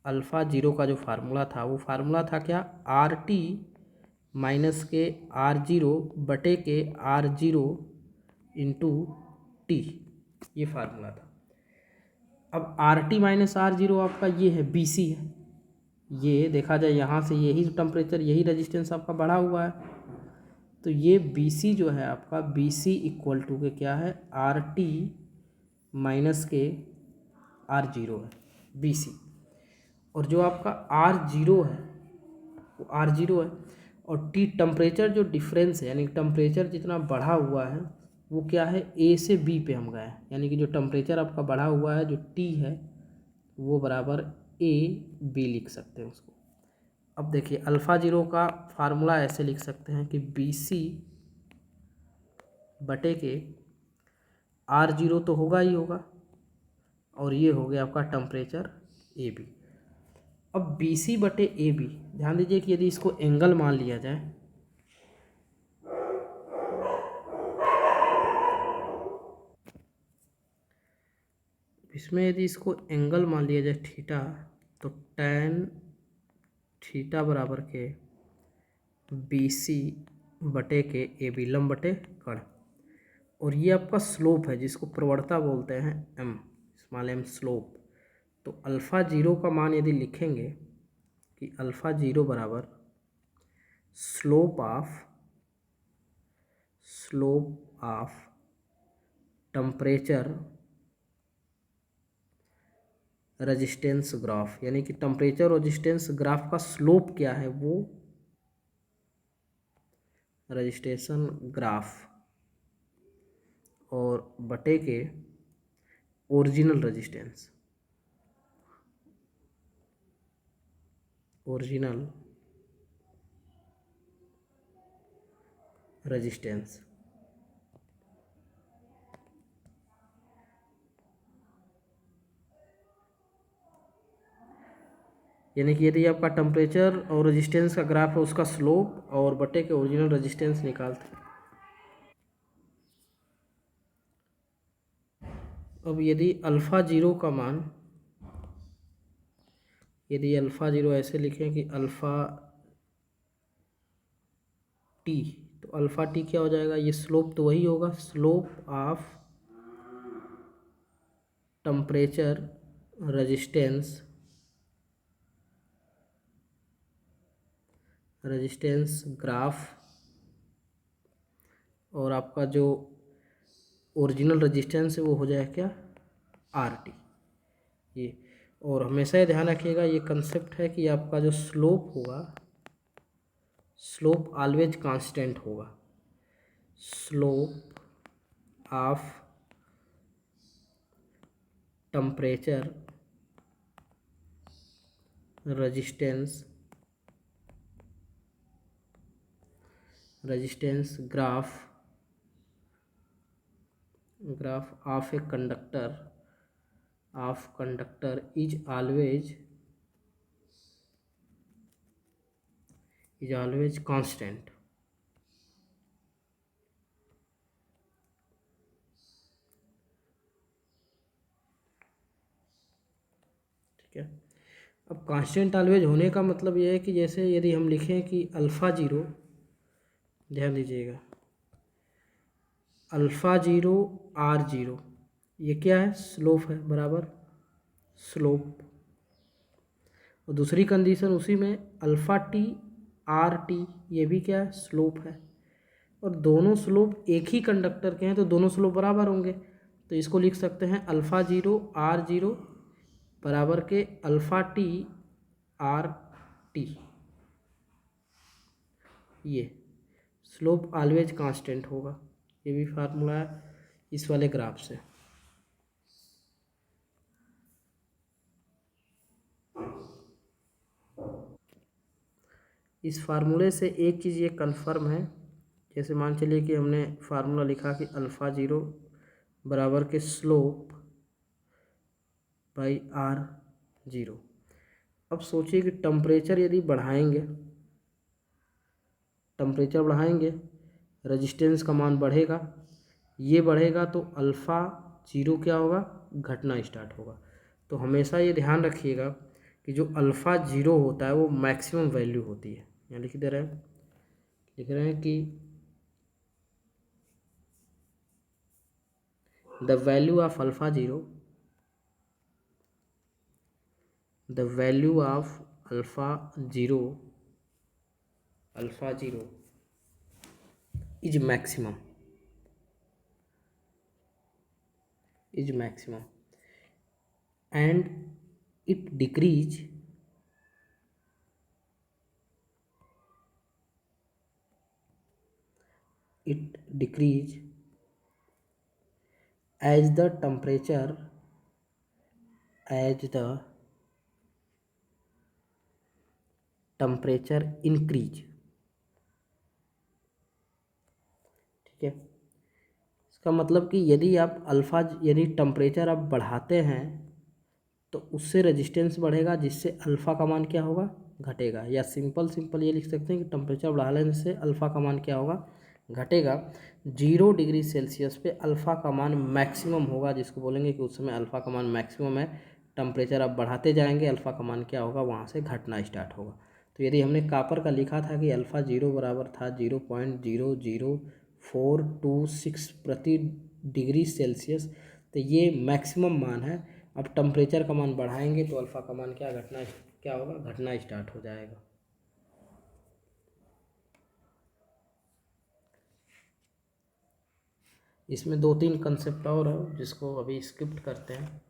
अल्फ़ा जीरो का जो फार्मूला था वो फार्मूला था क्या, आर टी माइनस के आर जीरो बटे के आर जीरो इंटू टी, ये फार्मूला था। अब R T minus R zero आपका ये है, बी सी है। ये देखा जाए यहाँ से यही टेम्परेचर, यही रेजिस्टेंस आपका बढ़ा हुआ है, तो ये बी सी जो है आपका, बी सी इक्वल टू के क्या है, आर टी माइनस के आर जीरो है, बी सी। और जो आपका आर जीरो है वो आर जीरो है, और टी टेम्परेचर जो डिफरेंस है, यानी टेम्परेचर जितना बढ़ा हुआ है वो क्या है, ए से बी पे हम गए, यानी कि जो टेम्परेचर आपका बढ़ा हुआ है जो टी है वो बराबर ए बी लिख सकते हैं उसको। अब देखिए अल्फ़ा जीरो का फार्मूला ऐसे लिख सकते हैं कि बी सी बटे के आर जीरो तो होगा ही होगा, और ये हो गया आपका टेम्परेचर ए बी। अब बी सी बटे ए बी, ध्यान दीजिए कि यदि इसको एंगल मान लिया जाए, इसमें यदि इसको एंगल मान लिया जाए थीटा, तो टैन थीटा बराबर के बी सी बटे के ए बी, लंब बटे कण, और ये आपका स्लोप है जिसको प्रवणता बोलते हैं, एम, स्मॉल एम स्लोप। तो अल्फ़ा जीरो का मान यदि लिखेंगे कि अल्फ़ा जीरो बराबर slope of temperature resistance graph, यानी कि टेम्परेचर रेजिस्टेंस ग्राफ का स्लोप क्या है, वो रजिस्ट्रेशन ग्राफ और बटे के ओरिजिनल रेजिस्टेंस, ओरिजिनल रेजिस्टेंस। यानी कि यदि आपका टेम्परेचर और रेजिस्टेंस का ग्राफ है, उसका स्लोप और बटे के ओरिजिनल रेजिस्टेंस निकालते हैं। अब यदि अल्फ़ा जीरो का मान, यदि अल्फ़ा जीरो ऐसे लिखें कि अल्फ़ा टी, तो अल्फ़ा टी क्या हो जाएगा, ये स्लोप तो वही होगा, slope of temperature resistance graph, और आपका जो ओरिजिनल रेजिस्टेंस है वो हो जाएगा क्या, आर टी। ये, और हमेशा ये ध्यान रखिएगा, ये कंसेप्ट है कि आपका जो स्लोप होगा, स्लोप ऑलवेज कांस्टेंट होगा, slope of temperature resistance graph of a conductor is always constant. ठीक है। अब कांस्टेंट ऑलवेज होने का मतलब ये है कि जैसे यदि हम लिखें कि अल्फ़ा जीरो, ध्यान दीजिएगा, अल्फ़ा जीरो आर जीरो, ये क्या है, स्लोप है, बराबर स्लोप। और दूसरी कंडीशन उसी में अल्फ़ा टी आर टी, ये भी क्या है, स्लोप है। और दोनों स्लोप एक ही कंडक्टर के हैं तो दोनों स्लोप बराबर होंगे, तो इसको लिख सकते हैं अल्फ़ा जीरो आर जीरो बराबर के अल्फ़ा टी आर टी। ये स्लोप ऑलवेज कांस्टेंट होगा, ये भी फार्मूला है इस वाले ग्राफ से। इस फार्मूले से एक चीज़ ये कन्फर्म है, जैसे मान चलिए कि हमने फार्मूला लिखा कि अल्फ़ा जीरो बराबर के स्लोप बाई आर जीरो। अब सोचिए कि टेम्परेचर यदि बढ़ाएंगे टेम्परेचर बढ़ाएंगे, रेजिस्टेंस का मान बढ़ेगा, ये बढ़ेगा तो अल्फ़ा जीरो क्या होगा, घटना स्टार्ट होगा। तो हमेशा ये ध्यान रखिएगा कि जो अल्फ़ा जीरो होता है वो मैक्सिमम वैल्यू होती है। यहाँ लिख रहे हैं कि the value of alpha zero, the value of alpha zero is maximum and it decrease as the temperature increase। ठीक है, इसका मतलब कि यदि आप अल्फ़ा यानी टेम्परेचर आप बढ़ाते हैं तो उससे रेजिस्टेंस बढ़ेगा, जिससे अल्फ़ा का मान क्या होगा, घटेगा। या सिंपल ये लिख सकते हैं कि टेम्परेचर बढ़ाने से अल्फ़ा का मान क्या होगा, घटेगा। 0 डिग्री सेल्सियस पे अल्फ़ा का मान मैक्सिमम होगा, जिसको बोलेंगे कि उस समय अल्फ़ा का मान मैक्सिमम है। टेम्परेचर आप बढ़ाते जाएंगे, अल्फ़ा का मान क्या होगा, वहाँ से घटना स्टार्ट होगा। तो यदि हमने कॉपर का लिखा था कि अल्फ़ा जीरो बराबर था 0.00426 प्रति डिग्री सेल्सियस, तो ये मैक्सिमम मान है। अब टेम्परेचर का मान बढ़ाएंगे तो अल्फ़ा का मान क्या होगा, घटना स्टार्ट हो जाएगा। इसमें 2-3 कंसेप्ट और है जिसको अभी स्किप्ट करते हैं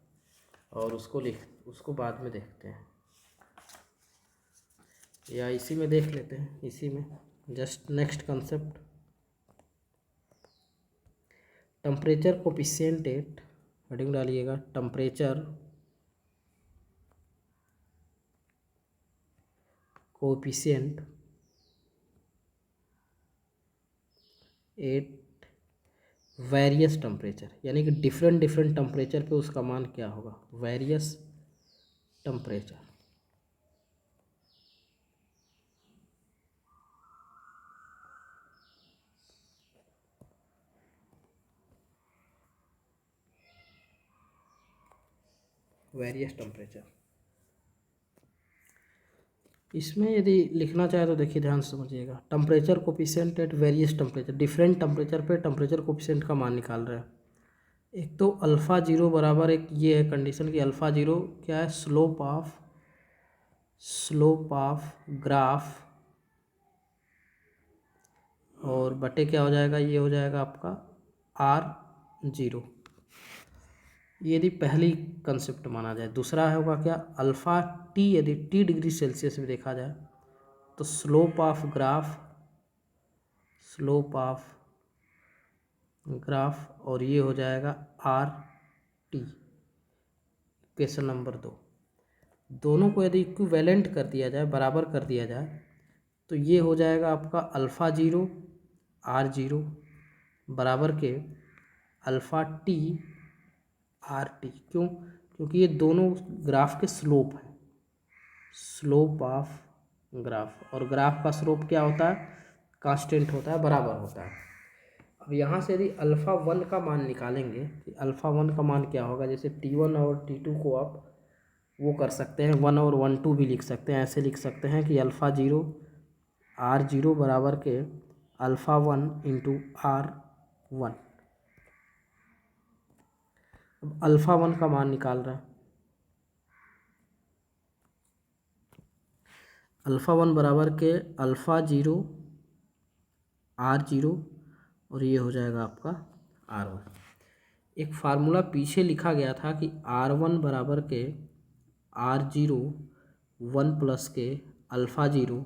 और उसको बाद में देखते हैं, या इसी में देख लेते हैं। इसी में just next concept, temperature coefficient at, heading डालिएगा temperature coefficient at various temperature, यानी कि डिफरेंट टेम्परेचर पे उसका मान क्या होगा, वेरियस टेम्परेचर। इसमें यदि लिखना चाहे तो देखिए ध्यान से समझिएगा, temperature coefficient at various temperature, different temperature पे टेम्परेचर कोफिशिएंट का मान निकाल रहे हैं। एक तो अल्फ़ा जीरो बराबर, एक ये है कंडीशन कि अल्फ़ा जीरो क्या है, स्लोप ऑफ ग्राफ, और बटे क्या हो जाएगा, ये हो जाएगा आपका R0। यदि पहली कंसेप्ट माना जाए। दूसरा होगा क्या, अल्फ़ा टी, यदि टी डिग्री सेल्सियस में देखा जाए तो स्लोप ऑफ ग्राफ और ये हो जाएगा RT। क्वेश्चन नंबर 2, दोनों को यदि इक्विवेलेंट कर दिया जाए, बराबर कर दिया जाए, तो ये हो जाएगा आपका अल्फ़ा जीरो R0 बराबर के अल्फ़ा टी RT। क्यों, क्योंकि ये दोनों ग्राफ के स्लोप हैं, स्लोप ऑफ ग्राफ, और ग्राफ का स्लोप क्या होता है, कांस्टेंट होता है, बराबर होता है। अब यहाँ से यदि अल्फ़ा वन का मान निकालेंगे कि अल्फ़ा वन का मान क्या होगा, जैसे T1 और T2 को आप वो कर सकते हैं, 1 और 1 2 भी लिख सकते हैं। ऐसे लिख सकते हैं कि अल्फ़ा जीरो R0 बराबर के अल्फ़ा वन इंटू R1। अब अल्फ़ा वन का मान निकाल रहे हैं, अल्फ़ा वन बराबर के अल्फ़ा जीरो R0 और ये हो जाएगा आपका R1। एक फार्मूला पीछे लिखा गया था कि R1 बराबर के R0 1 प्लस के अल्फ़ा जीरो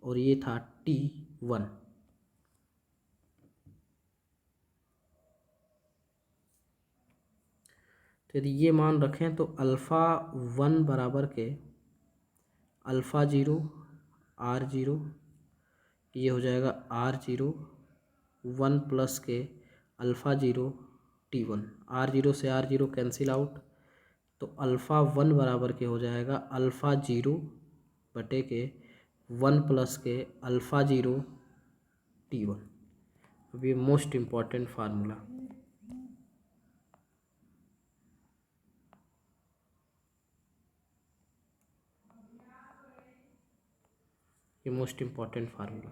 और ये था T1। तो यदि ये मान रखें तो अल्फ़ा वन बराबर के अल्फ़ा जीरो R0, ये हो जाएगा R0 1 प्लस के अल्फ़ा जीरो T1। R0 से R0 कैंसिल आउट, तो अल्फ़ा वन बराबर के हो जाएगा अल्फ़ा जीरो बटे के 1 प्लस के अल्फ़ा जीरो T1। अब ये मोस्ट इम्पॉर्टेंट फार्मूला, ये मोस्ट इम्पॉर्टेंट फार्मूला।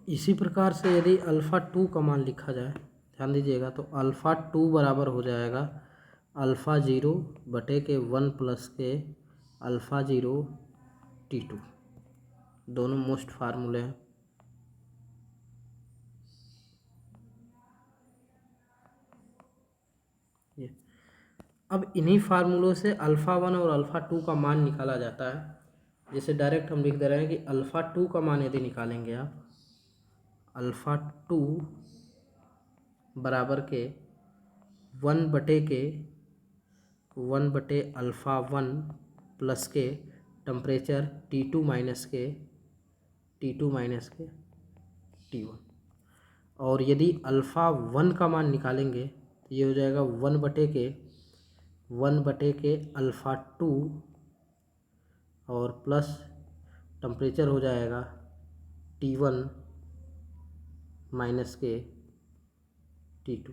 इसी प्रकार से यदि अल्फ़ा टू का मान लिखा जाए, ध्यान दीजिएगा, तो अल्फ़ा टू बराबर हो जाएगा अल्फ़ा ज़ीरो बटे के 1 प्लस के अल्फ़ा ज़ीरो T2। दोनों मोस्ट फार्मूले हैं। ये अब इन्हीं फार्मूलों से अल्फ़ा वन और अल्फ़ा टू का मान निकाला जाता है। जैसे डायरेक्ट हम लिख दे रहे हैं कि अल्फ़ा टू का मान यदि निकालेंगे आप, अल्फ़ा टू बराबर के 1 बटे अल्फ़ा वन प्लस के टेम्परेचर T2 माइनस के T1। और यदि अल्फ़ा वन का मान निकालेंगे तो ये हो जाएगा 1 बटे के अल्फ़ा टू और प्लस टेम्परेचर हो जाएगा T1 माइनस के T2।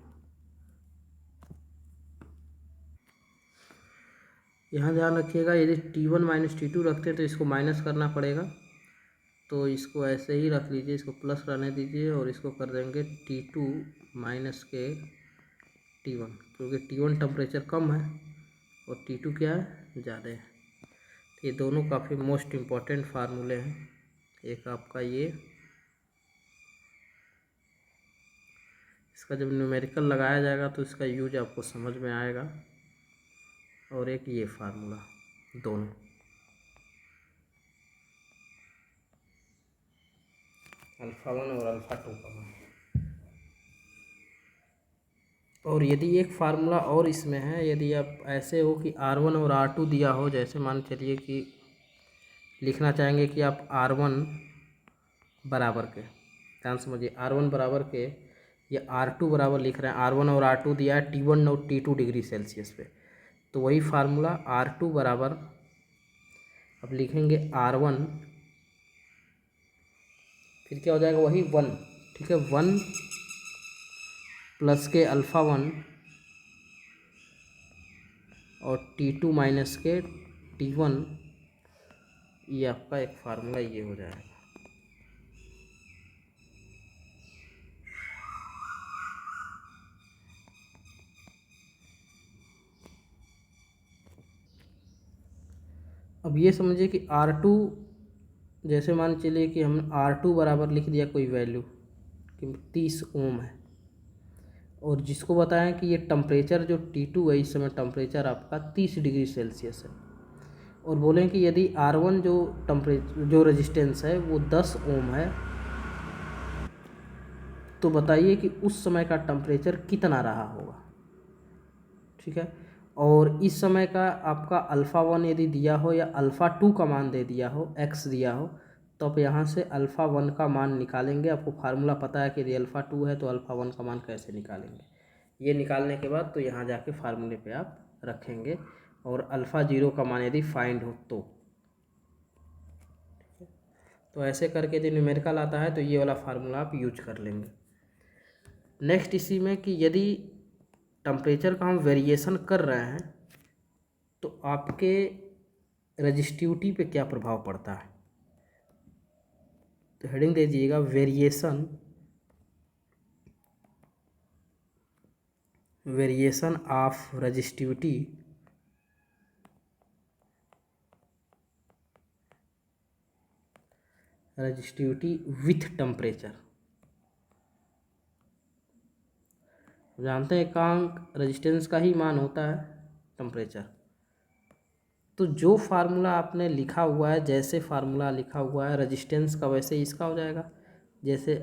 यहाँ ध्यान रखिएगा, यदि T1 माइनस T2 रखते हैं तो इसको माइनस करना पड़ेगा, तो इसको ऐसे ही रख लीजिए, इसको प्लस रहने दीजिए और इसको कर देंगे T2 माइनस के T1, क्योंकि T1 टेम्परेचर कम है और T2 क्या है, ज़्यादा है। तो ये दोनों काफ़ी मोस्ट इम्पॉर्टेंट फार्मूले हैं। एक आपका ये, इसका जब न्यूमेरिकल लगाया जाएगा तो इसका यूज आपको समझ में आएगा, और एक ये फार्मूला, दोनों अल्फ़ा वन और अल्फ़ा टू का मान। और यदि एक फार्मूला और इसमें है, यदि आप ऐसे हो कि R1 और R2 दिया हो, जैसे मान चलिए कि लिखना चाहेंगे कि आप R1 बराबर के, ध्यान समझिए, R1 बराबर के या R2 बराबर लिख रहे हैं, R1 और R2 दिया है T1 और T2 डिग्री सेल्सियस पे, तो वही फार्मूला R2 बराबर, अब लिखेंगे R1, फिर क्या हो जाएगा, वही 1, ठीक है, 1 प्लस के अल्फ़ा वन और T2 माइनस के T1, ये आपका एक फार्मूला ये हो जाएगा। अब ये समझिए कि R2, जैसे मान चलिए कि हम R2 बराबर लिख दिया कोई वैल्यू कि 30 ओम है, और जिसको बताएं कि ये टेम्परेचर जो T2 है, इस समय टेम्परेचर आपका 30 डिग्री सेल्सियस है, और बोलें कि यदि R1 जो रेजिस्टेंस है वो 10 ओम है, तो बताइए कि उस समय का टेम्परेचर कितना रहा होगा, ठीक है। और इस समय का आपका अल्फ़ा वन यदि दिया हो या अल्फ़ा टू का मान दे दिया हो, x दिया हो, तो आप यहाँ से अल्फ़ा वन का मान निकालेंगे। आपको फार्मूला पता है कि यदि अल्फ़ा टू है तो अल्फ़ा वन का मान कैसे निकालेंगे। ये निकालने के बाद तो यहाँ जाके फार्मूले पे आप रखेंगे, और अल्फ़ा ज़ीरो का मान यदि फाइंड हो तो ऐसे करके यदि न्यूमेरिकल आता है तो ये वाला फार्मूला आप यूज कर लेंगे। नेक्स्ट इसी में कि यदि टेम्परेचर का हम वेरिएशन कर रहे हैं तो आपके रजिस्टिविटी पे क्या प्रभाव पड़ता है, तो हेडिंग दे दीजिएगा variation of resistivity with temperature. जानते हैं एकांक रेजिस्टेंस का ही मान होता है टेम्परेचर। तो जो फार्मूला आपने लिखा हुआ है, जैसे फार्मूला लिखा हुआ है रेजिस्टेंस का, वैसे ही इसका हो जाएगा। जैसे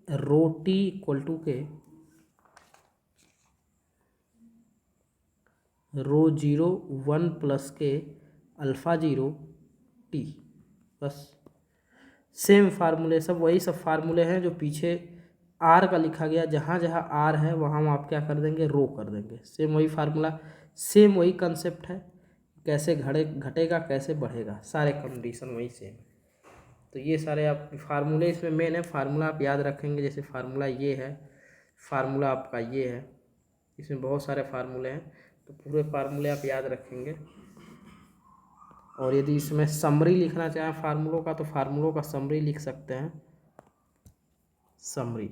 रो टी इक्वल टू के रो जीरो 1 प्लस के अल्फ़ा ज़ीरो टी, बस सेम फार्मूले, सब वही सब फार्मूले हैं जो पीछे आर का लिखा गया, जहाँ जहाँ आर है वहाँ आप क्या कर देंगे, रो कर देंगे। सेम वही फार्मूला, सेम वही कंसेप्ट है। कैसे घटेगा कैसे बढ़ेगा, सारे कंडीशन वही सेम। तो ये सारे आप फार्मूले इसमें मेन है, फार्मूला आप याद रखेंगे। जैसे फार्मूला ये है, फार्मूला आपका ये है, इसमें बहुत सारे फार्मूले हैं, तो पूरे फार्मूले आप याद रखेंगे। और यदि इसमें समरी लिखना चाहें फार्मूलों का, तो फार्मूलों का समरी लिख सकते हैं, समरी।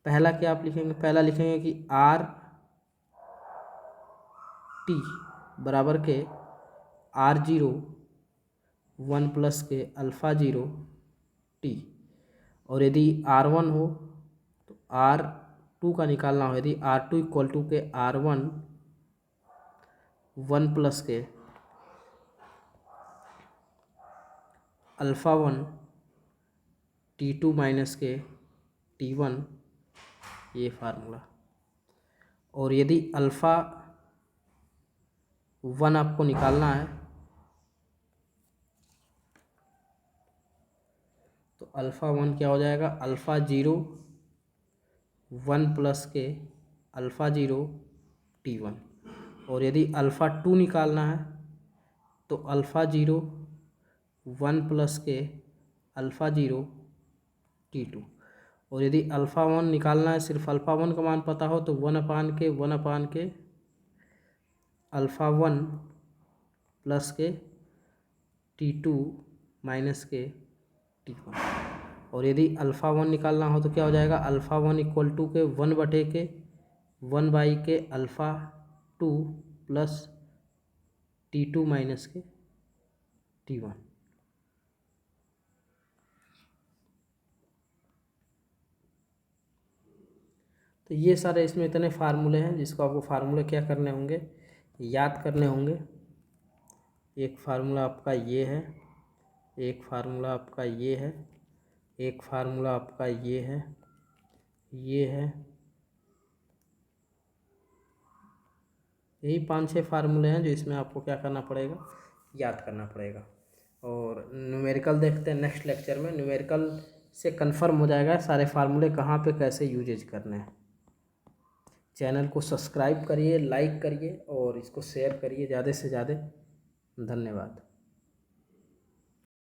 पहला क्या आप लिखेंगे, पहला लिखेंगे कि आर टी बराबर के R0 1 प्लस के अल्फ़ा 0 टी। और यदि R1 हो तो R2 का निकालना हो। यदि R2 इक्वल टू के R1 1 प्लस के अल्फ़ा 1 T2 माइनस के T1, ये फार्मूला। और यदि अल्फ़ा 1 आपको निकालना है तो अल्फ़ा 1 क्या हो जाएगा, अल्फ़ा 0 1 प्लस के अल्फ़ा 0 T1। और यदि अल्फ़ा 2 निकालना है तो अल्फ़ा 0 1 प्लस के अल्फ़ा 0 T2। और यदि अल्फ़ा 1 निकालना है, सिर्फ अल्फ़ा 1 का मान पता हो, तो 1 अपान के अल्फ़ा 1 प्लस के T2 माइनस के T1। और यदि अल्फ़ा 1 निकालना हो तो क्या हो जाएगा, अल्फ़ा 1 इक्वल टू के 1 बटे के 1 बाई के अल्फ़ा 2 प्लस T2 माइनस के T1। तो ये सारे इसमें इतने फार्मूले हैं, जिसको आपको फार्मूले क्या करने होंगे, याद करने होंगे। एक फार्मूला आपका ये है, एक फार्मूला आपका ये है, एक फार्मूला आपका ये है, ये है। यही 5-6 फार्मूले हैं जो इसमें आपको क्या करना पड़ेगा, याद करना पड़ेगा। और न्यूमेरिकल देखते हैं नेक्स्ट लेक्चर में। न्यूमेरिकल से कंफर्म हो जाएगा सारे फार्मूले कहाँ पे कैसे यूजेज करने हैं। चैनल को सब्सक्राइब करिए, लाइक करिए और इसको शेयर करिए ज़्यादा से ज़्यादा। धन्यवाद।